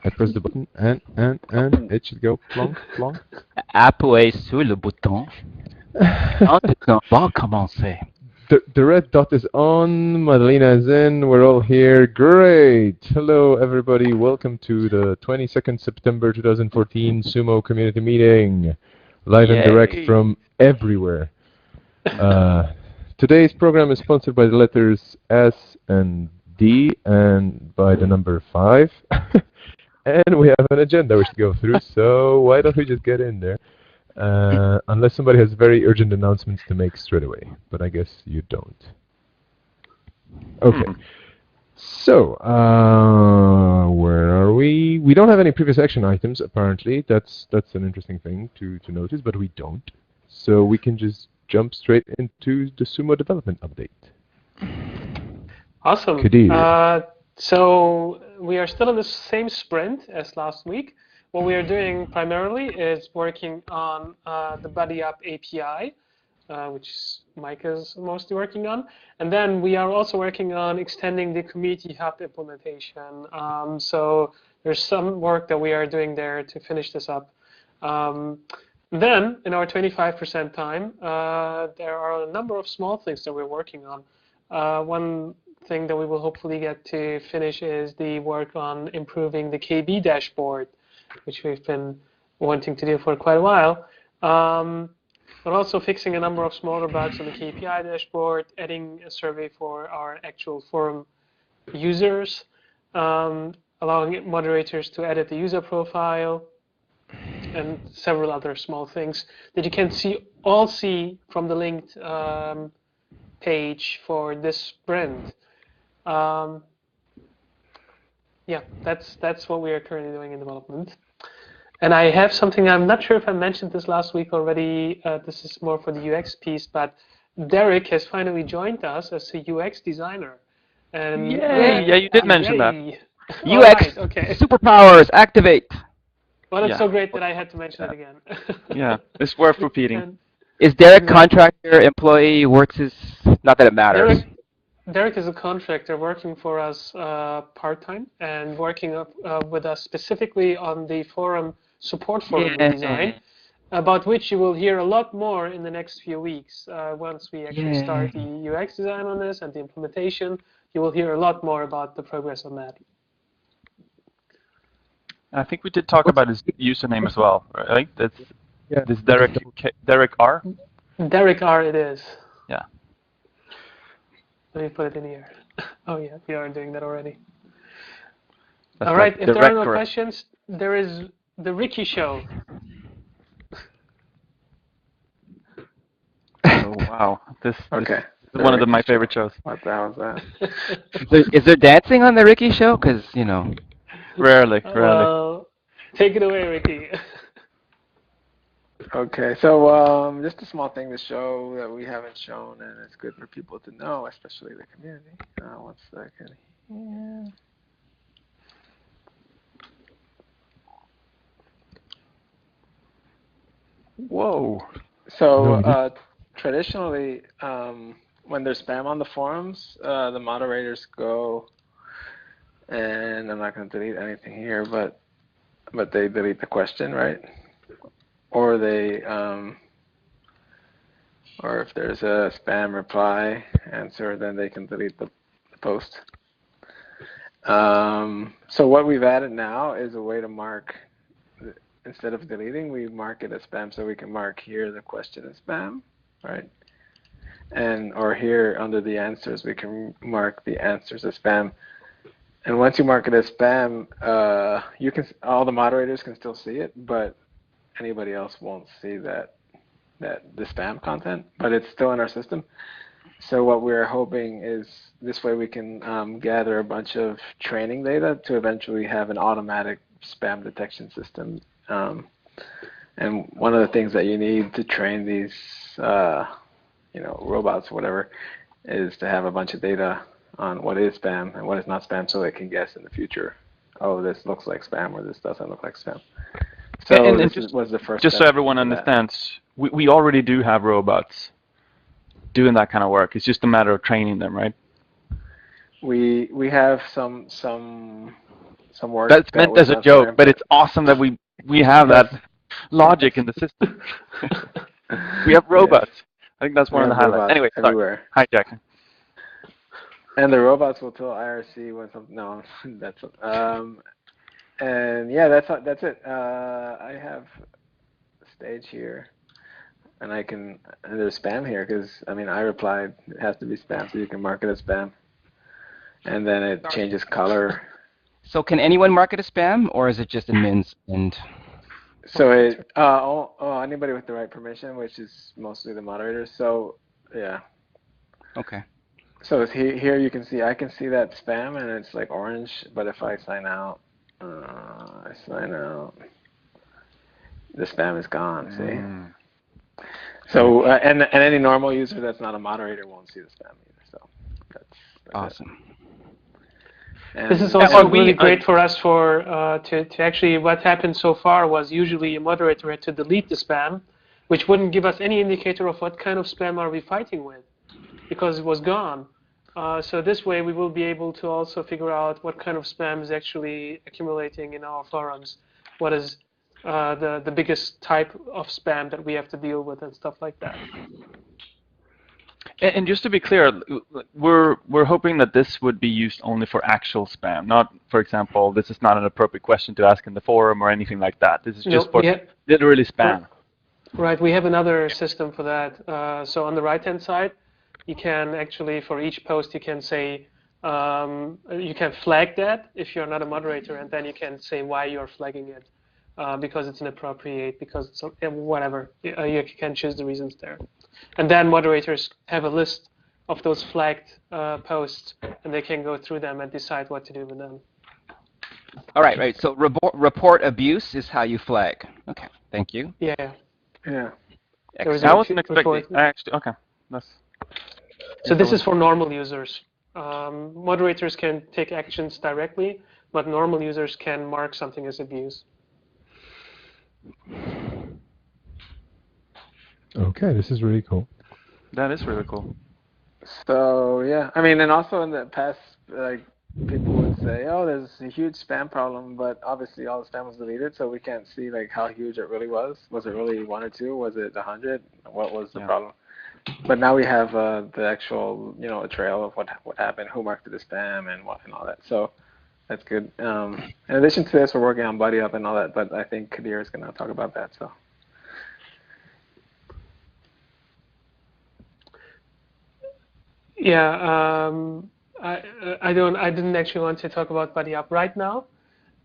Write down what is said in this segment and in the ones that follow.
I press the button and it should go plonk, plonk. Appuyez sur le bouton. Quand on va commencer. The red dot is on, Madalena is in, we're all here. Great! Hello everybody, welcome to the 22nd September 2014 SUMO community meeting. Live and direct from everywhere. Today's program is sponsored by the letters S and D and by the number 5. And we have an agenda we should go through, so why don't we just get in there? Unless somebody has very urgent announcements to make straight away, but I guess you don't. Okay. So, where are we? We don't have any previous action items, apparently. That's an interesting thing to notice, but we don't. So we can just jump straight into the SUMO development update. Awesome. Kadir. So we are still in the same sprint as last week. What we are doing primarily is working on the BuddyUp API, which Mike is mostly working on. And then we are also working on extending the Community Hub implementation. So there's some work that we are doing there to finish this up. Then, in our 25% time, there are a number of small things that we're working on. One thing that we will hopefully get to finish is the work on improving the KB dashboard, which we've been wanting to do for quite a while, but also fixing a number of smaller bugs on the KPI dashboard, adding a survey for our actual forum users, allowing moderators to edit the user profile, and several other small things that you can all see from the linked page for this sprint. Yeah, that's what we are currently doing in development. And I have something, I'm not sure if I mentioned this last week already, this is more for the UX piece, but Derek has finally joined us as a UX designer. And Yay! Yeah, you did mention that. UX right, okay. Superpowers, activate! Well, it's so great that I had to mention it again. Yeah, it's worth repeating. Is Derek contractor, employee, works his, not that it matters. Derek is a contractor working for us part-time and working with us specifically on the forum support forum redesign, about which you will hear a lot more in the next few weeks. Once we actually start the UX design on this and the implementation, you will hear a lot more about the progress on that. I think we did talk about his username as well, right? That's this Derek R? Derek R it is. Yeah. Let me put it in here. Oh yeah, we are doing that already. That's all right, if there are no questions, there is the Ricky show. Oh wow, this is one of my favorite shows. What the hell is that? Is there dancing on the Ricky show? Because, you know. Rarely. Take it away, Ricky. Okay, so just a small thing to show that we haven't shown, and it's good for people to know, especially the community. 1 second here. Whoa. So traditionally, when there's spam on the forums, the moderators go, and I'm not going to delete anything here, but they delete the question, right? Or they, or if there's a spam reply answer, then they can delete the post. So what we've added now is a way to mark, instead of deleting, we mark it as spam. So we can mark here the question as spam, right? And or here under the answers, we can mark the answers as spam. And once you mark it as spam, you can, all the moderators can still see it, but anybody else won't see the spam content, but it's still in our system. So what we're hoping is this way we can gather a bunch of training data to eventually have an automatic spam detection system. And one of the things that you need to train these, robots or whatever, is to have a bunch of data on what is spam and what is not spam, so they can guess in the future, oh, this looks like spam or this doesn't look like spam. So and this was the first. Just so everyone understands, we already do have robots doing that kind of work. It's just a matter of training them, right? We have some some work That's that meant was as a done for joke, but input. it's awesome that we have that logic in the system. We have robots. I think that's We one of the have highlights. robots Anyway, sorry. everywhere. Hijacking. And the robots will tell IRC when something. No, that's and yeah, that's it. I have a stage here, and and there's spam here because I mean I replied it has to be spam, so you can mark it as spam, and then it changes color. So can anyone mark it as spam, or is it just admins and? So anybody with the right permission, which is mostly the moderators. So yeah. Okay. So here you can see, I can see that spam and it's like orange, but if I sign out, the spam is gone, see? So, and any normal user that's not a moderator won't see the spam either, so that's awesome. This is also really great for us to actually, what happened so far was usually a moderator had to delete the spam, which wouldn't give us any indicator of what kind of spam are we fighting with, because it was gone. So this way we will be able to also figure out what kind of spam is actually accumulating in our forums, what is the biggest type of spam that we have to deal with and stuff like that. And just to be clear, we're hoping that this would be used only for actual spam, not, for example, this is not an appropriate question to ask in the forum or anything like that. This is just for literally spam. Right, we have another system for that. So on the right-hand side, you can actually, for each post, you can say, you can flag that if you're not a moderator, and then you can say why you're flagging it, because it's inappropriate, because it's whatever. You can choose the reasons there. And then moderators have a list of those flagged posts, and they can go through them and decide what to do with them. All right, right. So report abuse is how you flag. Okay, thank you. Yeah. Yeah. I wasn't expecting. Actually, okay. So this is for normal users. Moderators can take actions directly, but normal users can mark something as abuse. Okay, this is really cool. That is really cool. So yeah, I mean, and also in the past, like people would say, "Oh, there's a huge spam problem," but obviously all the spam was deleted, so we can't see like how huge it really was. Was it really 1 or 2? Was it 100? What was the problem? But now we have the actual, a trail of what happened, who marked it as spam, and what and all that. So that's good. In addition to this, we're working on BuddyUp and all that, but I think Kadir is going to talk about that. So. Yeah, I didn't actually want to talk about BuddyUp right now.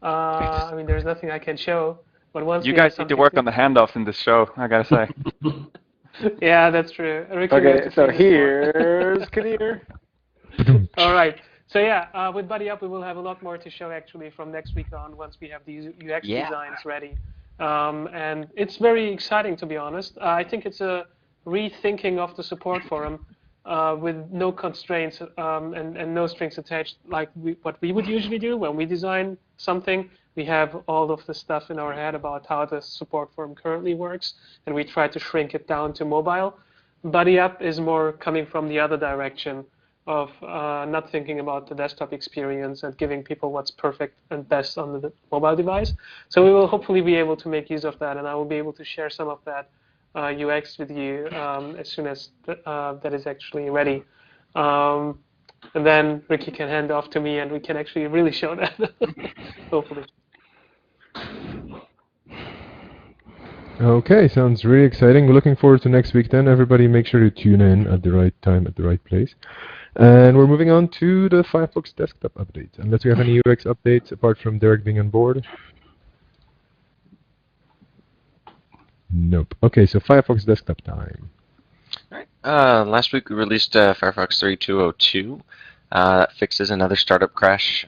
I mean, there's nothing I can show. But once you guys need to work on the handoffs in this show, I gotta say. Yeah, that's true. Okay, so here's Kadir. All right. So yeah, with BuddyUp, we will have a lot more to show actually from next week on once we have these UX designs ready. And it's very exciting, to be honest. I think it's a rethinking of the support forum with no constraints and no strings attached, like what we would usually do when we design something. We have all of the stuff in our head about how the support forum currently works, and we try to shrink it down to mobile. BuddyUp is more coming from the other direction of not thinking about the desktop experience and giving people what's perfect and best on the mobile device. So we will hopefully be able to make use of that, and I will be able to share some of that UX with you as soon as that is actually ready. And then Ricky can hand off to me, and we can actually really show that, hopefully. Okay, sounds really exciting. We're looking forward to next week then. Everybody make sure to tune in at the right time, at the right place. And we're moving on to the Firefox Desktop update. Unless we have any UX updates apart from Derek being on board. Nope. Okay, so Firefox Desktop time. All right. Last week we released Firefox 3202. That fixes another startup crash.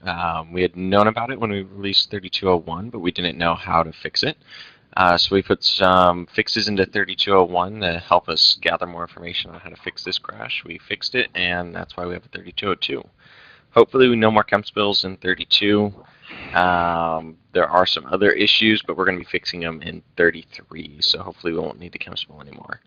We had known about it when we released 3201, but we didn't know how to fix it. So we put some fixes into 3201 to help us gather more information on how to fix this crash. We fixed it, and that's why we have a 3202. Hopefully we know more chem spills in 32. There are some other issues, but we're going to be fixing them in 33, so hopefully we won't need the chem spill anymore.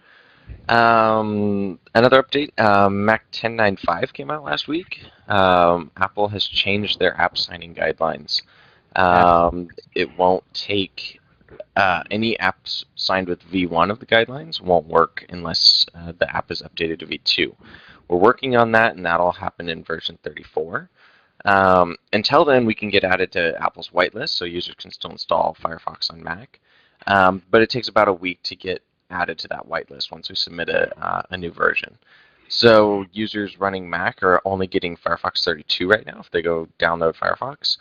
Another update, Mac 10.9.5 came out last week. Apple has changed their app signing guidelines. It won't take any apps signed with V1 of the guidelines won't work unless the app is updated to V2. We're working on that, and that'll happen in version 34. Until then, we can get added to Apple's whitelist, so users can still install Firefox on Mac. But it takes about a week to get added to that whitelist once we submit a new version. So users running Mac are only getting Firefox 32 right now if they go download Firefox.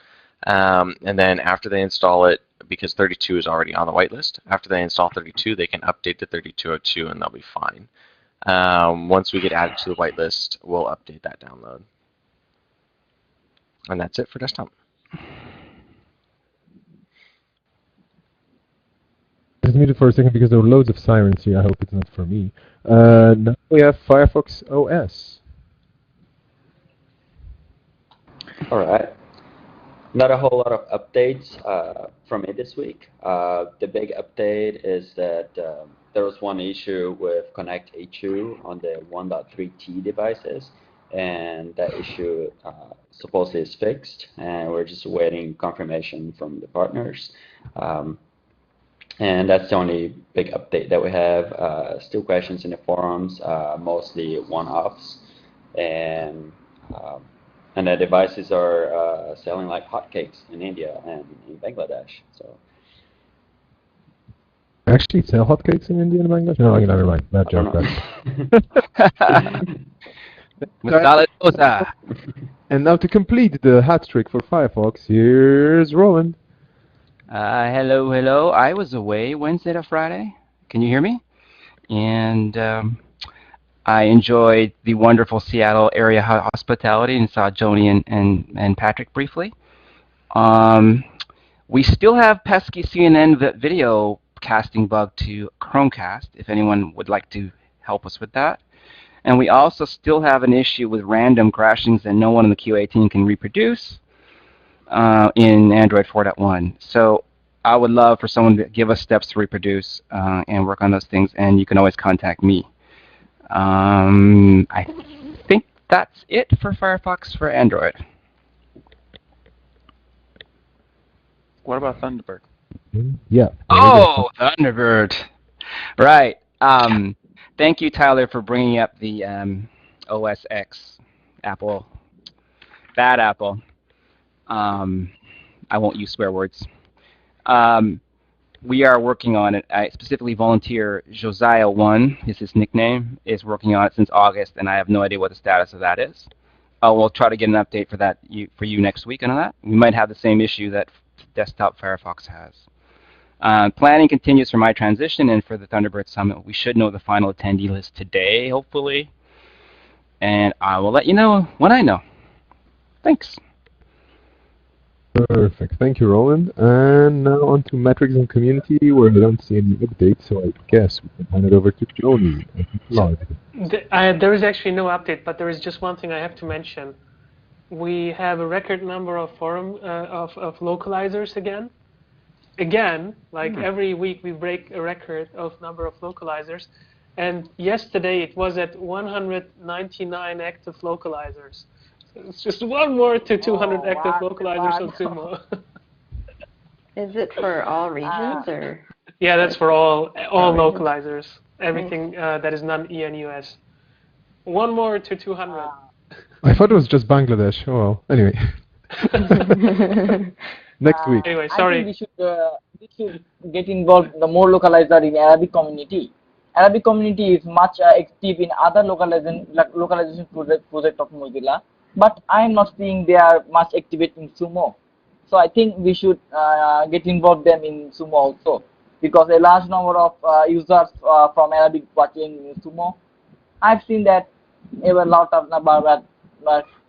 And then after they install it, because 32 is already on the whitelist, after they install 32, they can update to 3202 and they'll be fine. Once we get added to the whitelist, we'll update that download. And that's it for desktop. Just muted for a second because there were loads of sirens here. I hope it's not for me. Now we have Firefox OS. All right. Not a whole lot of updates from me this week. The big update is that there was one issue with Connect A2 on the 1.3T devices, and that issue supposedly is fixed, and we're just waiting confirmation from the partners. And that's the only big update that we have. Still questions in the forums, mostly one-offs, and the devices are selling like hotcakes in India and in Bangladesh. So Actually, sell hotcakes in India and Bangladesh? No, never mind. Bad joke. Masala dosa. And now to complete the hat trick for Firefox, here's Roland. Hello, hello. I was away Wednesday to Friday. Can you hear me? And I enjoyed the wonderful Seattle area hospitality and saw Joni and Patrick briefly. We still have pesky CNN video casting bug to Chromecast, if anyone would like to help us with that. And we also still have an issue with random crashings that no one in the QA team can reproduce in Android 4.1. So I would love for someone to give us steps to reproduce and work on those things, and you can always contact me. I think that's it for Firefox for Android. What about Thunderbird? Yeah. Oh, Thunderbird. Right. Thank you, Tyler, for bringing up the OS X Apple. Bad Apple. I won't use swear words. We are working on it. I specifically volunteer Josiah1, is his nickname, is working on it since August, and I have no idea what the status of that is. We'll try to get an update for that for you next week on that. We might have the same issue that desktop Firefox has. Planning continues for my transition and for the Thunderbird Summit. We should know the final attendee list today, hopefully. And I will let you know when I know. Thanks. Perfect. Thank you, Roland. And now on to metrics and community, where I don't see any updates, so I guess we can hand it over to Joni. There is actually no update, but there is just one thing I have to mention. We have a record number of of localizers again. Like every week we break a record of number of localizers. And yesterday it was at 199 active localizers. It's just one more to 200 active localizers on SUMO. Is it for all regions or? Yeah, that's for all localizers. Everything that is non-ENUS. One more to 200. I thought it was just Bangladesh. Oh well. Anyway. Next week. Anyway, sorry. I think we should get involved the more localizer in Arabic community. Arabic community is much active in other localization project of Mozilla. But I'm not seeing they are much activated in SUMO. So I think we should get involved them in SUMO also. Because a large number of users from Arabic watching SUMO. I've seen that a lot of number,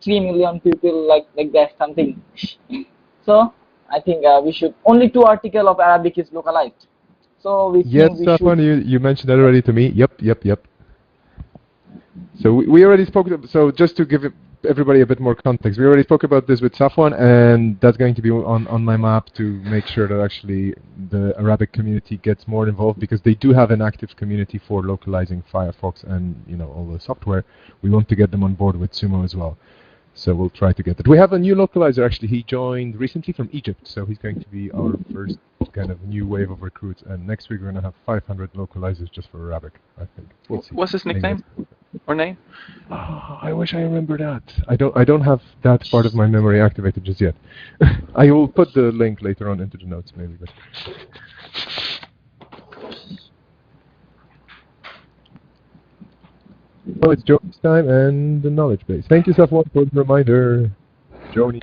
3 million people like that something. So I think we should, only 2 articles of Arabic is localized. So we Stefan, you mentioned that already to me. Yep. So we already spoke, so just to give everybody a bit more context, we already spoke about this with Safwan, and that's going to be on my map to make sure that actually the Arabic community gets more involved, because they do have an active community for localizing Firefox and all the software. We want to get them on board with SUMO as well. So we'll try to get that. We have a new localizer, actually. He joined recently from Egypt, so he's going to be our first kind of new wave of recruits. And next week we're going to have 500 localizers just for Arabic, I think. We'll see. What's his nickname or name? Oh, I wish I remember that. I don't have that part of my memory activated just yet. I will put the link later on into the notes, maybe. But oh, it's Joni's time and the knowledge base. Thank you, Safwan, for the reminder. Joni.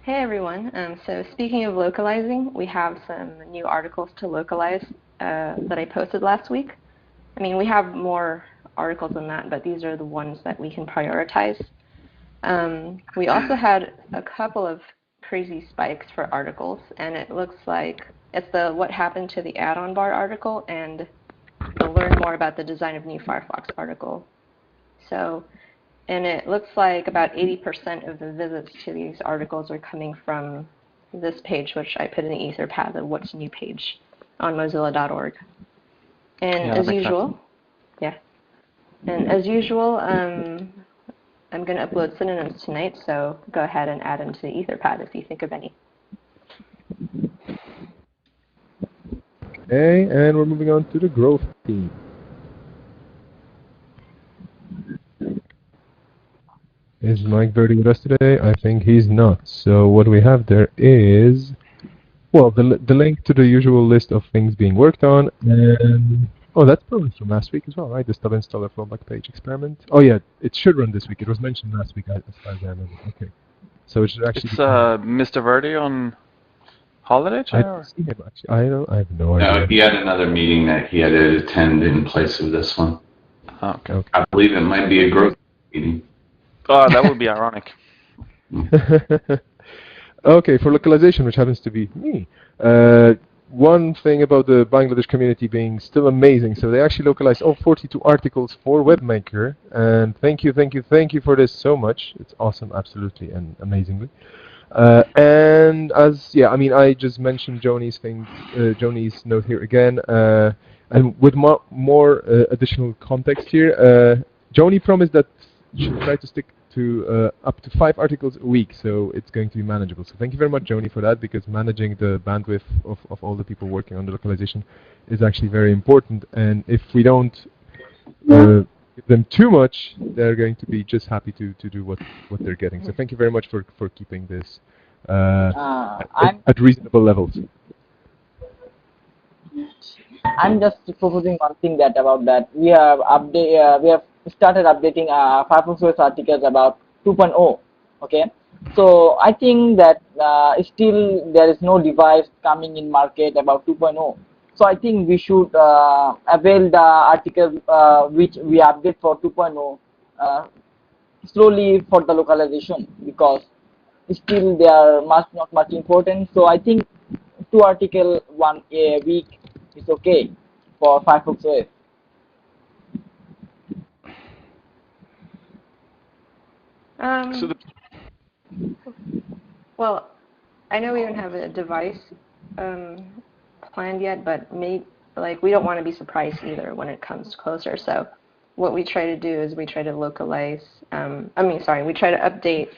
Hey everyone. So speaking of localizing, we have some new articles to localize that I posted last week. I mean, we have more articles than that, but these are the ones that we can prioritize. We also had a couple of crazy spikes for articles, and it looks like it's the What Happened to the Add-on Bar article and the Learn More About the Design of New Firefox article. So, and it looks like about 80% of the visits to these articles are coming from this page, which I put in the Etherpad, the What's New page on Mozilla.org. And as usual, I'm going to upload synonyms tonight, so go ahead and add them to the Etherpad if you think of any. Okay, and we're moving on to the growth team. Is Mike Birdie with us today? I think he's not. So what we have there is, well, the link to the usual list of things being worked on, and oh, that's probably from last week as well, right? The stub installer fallback page experiment. Oh yeah, it should run this week. It was mentioned last week, as far as I remember. Okay, so it should actually. It's Mr. Verdi on holiday. I don't see him actually. I have no idea. No, he had another meeting that he had to attend in place of this one. Oh, okay. I believe it might be a growth meeting. Oh, that would be ironic. Okay, for localization, which happens to be me. One thing about the Bangladesh community being still amazing. So they actually localized all 42 articles for WebMaker. And thank you for this so much. It's awesome, absolutely, and amazingly. And I just mentioned Joni's thing, Joni's note here again. And with more additional context here, Joni promised that she'll try to stick to up to 5 articles a week, so it's going to be manageable. So thank you very much, Joni, for that, because managing the bandwidth of all the people working on the localization is actually very important. And if we don't give them too much, they're going to be just happy to do what they're getting. So thank you very much for keeping this at reasonable levels. I'm just proposing one thing about that. We have started updating Firefox OS articles about 2.0. Okay, so I think that still there is no device coming in market about 2.0. So I think we should avail the articles which we update for 2.0 slowly for the localization, because still they are not much important. So I think 2 articles one a week is okay for Firefox OS. Well, I know we don't have a device planned yet, but we don't want to be surprised either when it comes closer. So what we try to do is we try to localize, we try to update,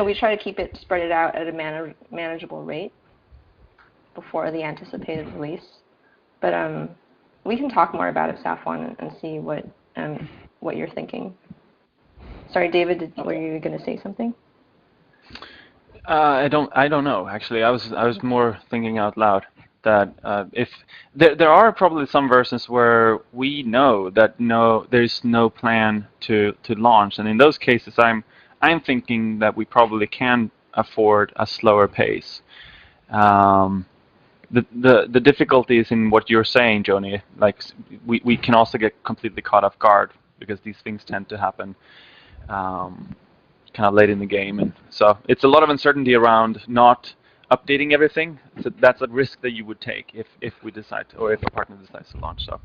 we try to keep it spread it out at a manageable rate before the anticipated release. But we can talk more about it, Safwan, and see what you're thinking. Sorry, David, were you going to say something? I don't know, actually. I was more thinking out loud that if there are probably some versions where we know that there's no plan to launch, and in those cases I'm thinking that we probably can afford a slower pace. The difficulty is in what you're saying, Joni. Like we can also get completely caught off guard because these things tend to happen kind of late in the game, and so it's a lot of uncertainty around not updating everything. So that's a risk that you would take if we decide to, or if a partner decides to launch. So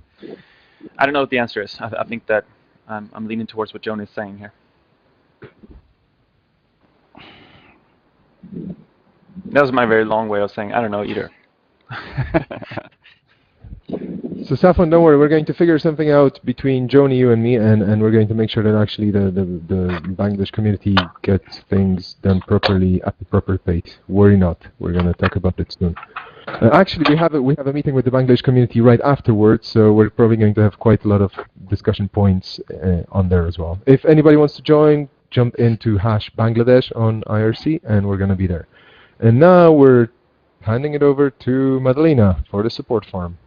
I don't know what the answer is. I think that I'm leaning towards what Joni is saying here. That was my very long way of saying I don't know either. So Safwan, don't worry, we're going to figure something out between Joni, you and me, and we're going to make sure that actually the Bangladesh community gets things done properly at the proper pace. Worry not, we're going to talk about it soon. Actually, we have a meeting with the Bangladesh community right afterwards, so we're probably going to have quite a lot of discussion points on there as well. If anybody wants to join, jump into #Bangladesh on IRC, and we're going to be there. And now we're handing it over to Madalena for the support farm.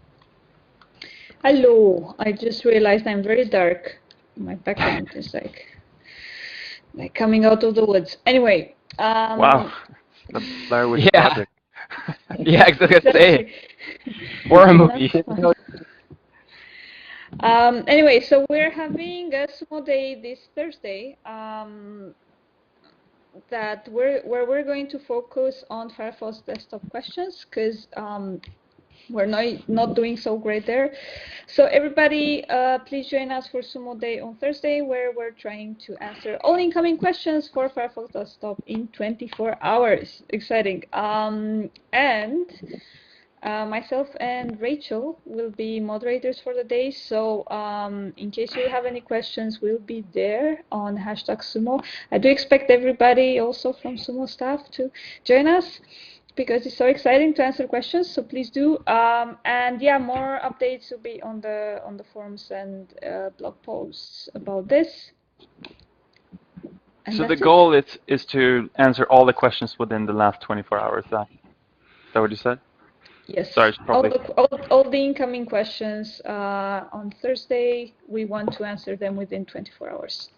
Hello, I just realized I'm very dark. My background is like coming out of the woods. Anyway. Wow, that's Blair Witch Project. Yeah, I was going to say. Or a movie. Anyway, so we're having a SUMO day this Thursday. Where we're going to focus on Firefox Desktop questions, because we're not doing so great there. So everybody, please join us for SUMO Day on Thursday, where we're trying to answer all incoming questions for Firefox Desktop in 24 hours. Exciting. Myself and Rachel will be moderators for the day. So in case you have any questions, we'll be there on #Sumo. I do expect everybody also from Sumo staff to join us, because it's so exciting to answer questions, so please do. And yeah, more updates will be on the forums and blog posts about this. And so the goal is to answer all the questions within the last 24 hours. Is that what you said? Yes. Sorry, probably. All the incoming questions on Thursday, we want to answer them within 24 hours.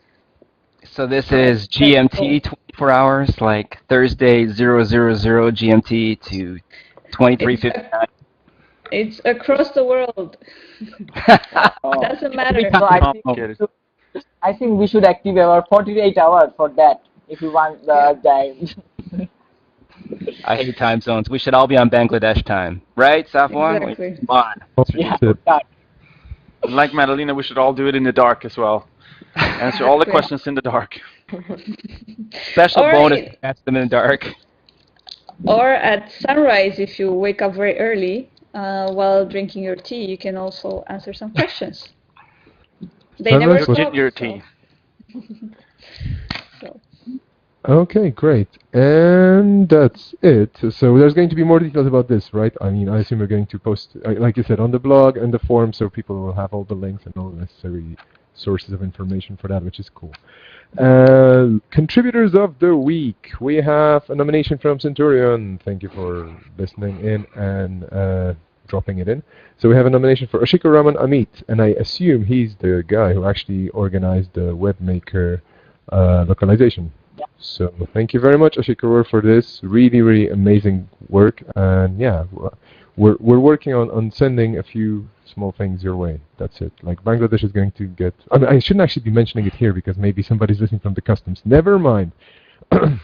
So this is GMT 24 hours, like Thursday 000 GMT to 23:59. It's across the world. Doesn't matter. So I think we should activate our 48 hours for that if you want the time. I hate time zones. We should all be on Bangladesh time, right, Safwan? Exactly. Come on. Yeah. Like Madalena, we should all do it in the dark as well. Answer all the questions in the dark. Special bonus, answer them in the dark. Or at sunrise, if you wake up very early while drinking your tea, you can also answer some questions. They never stop. Your tea. Okay, great. And that's it. So there's going to be more details about this, right? I mean, I assume we're going to post, like you said, on the blog and the forum, so people will have all the links and all the necessary sources of information for that, which is cool. Contributors of the week. We have a nomination from Centurion. Thank you for listening in and dropping it in. So we have a nomination for Ashiko Raman Amit, and I assume he's the guy who actually organized the webmaker localization. Yeah. So thank you very much, Ashiko, for this really, really amazing work. And yeah, we're working on sending a few small things your way. That's it. Like Bangladesh is going to get. I mean, I shouldn't actually be mentioning it here because maybe somebody's listening from the customs. Never mind.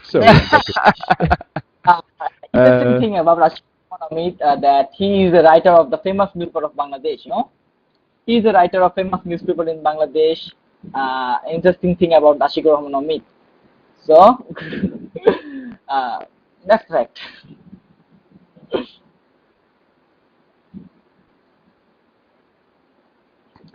So. Interesting thing about Ashiko Amit that he is the writer of the famous newspaper of Bangladesh. You know, he is the writer of famous newspaper in Bangladesh. Interesting thing about Ashiko Amit. So that's right.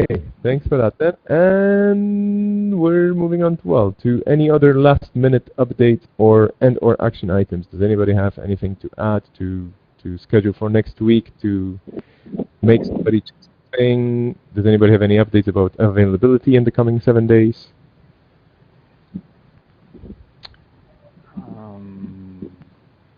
Okay, thanks for that then. And we're moving on to any other last minute updates or action items. Does anybody have anything to add to schedule for next week to make somebody choose something? Does anybody have any updates about availability in the coming 7 days?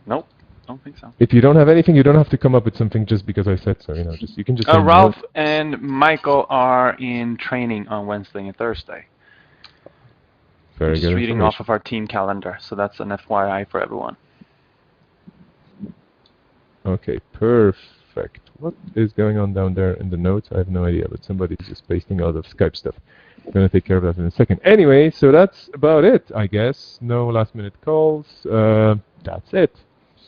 Nope, don't think so. If you don't have anything, you don't have to come up with something just because I said so. You know, you can just. Ralph and Michael are in training on Wednesday and Thursday. Very good. Just reading off of our team calendar, so that's an FYI for everyone. Okay, perfect. What is going on down there in the notes? I have no idea, but somebody's just pasting out of Skype stuff. I'm going to take care of that in a second. Anyway, so that's about it, I guess. No last minute calls. That's it.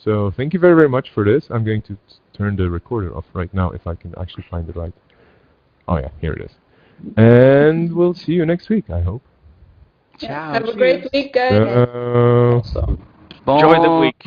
So thank you very, very much for this. I'm going to turn the recorder off right now if I can actually find it right. Oh yeah, here it is. And we'll see you next week, I hope. Ciao. Have a great week, guys. Awesome. Enjoy the week.